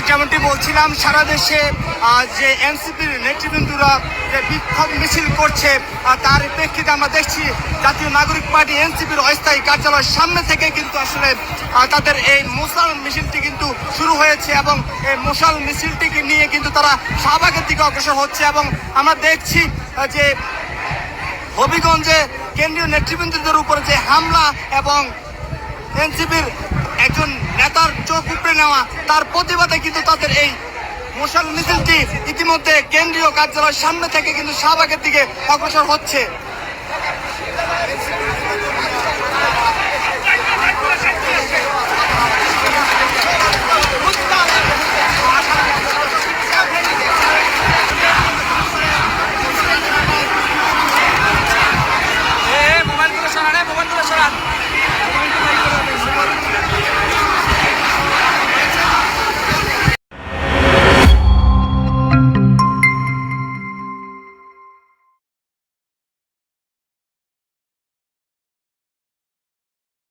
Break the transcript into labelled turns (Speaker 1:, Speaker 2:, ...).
Speaker 1: যেমনটি বলছিলাম, সারা দেশে যে এনসিপির নেতৃবৃন্দরা যে বিক্ষোভ মিছিল করছে, তার প্রেক্ষিতে আমরা দেখছি জাতীয় নাগরিক পার্টি এনসিপির অস্থায়ী কার্যালয়ের সামনে থেকে কিন্তু আসলে তাদের এই মশাল মিছিলটি কিন্তু শুরু হয়েছে এবং এই মশাল মিছিলটিকে নিয়ে কিন্তু তারা শাহবাগের দিকে অগ্রসর হচ্ছে। এবং আমরা দেখছি যে হবিগঞ্জে কেন্দ্রীয় নেতৃবৃন্দদের উপরে যে হামলা এবং এনসিপির একজন নেতার চোখ উপড়ে নেওয়া, তার প্রতিবাদে কিন্তু তাদের এই মশাল মিছিলটি ইতিমধ্যে কেন্দ্রীয় কার্যালয়ের সামনে থেকে কিন্তু শাহবাগের দিকে অগ্রসর হচ্ছে।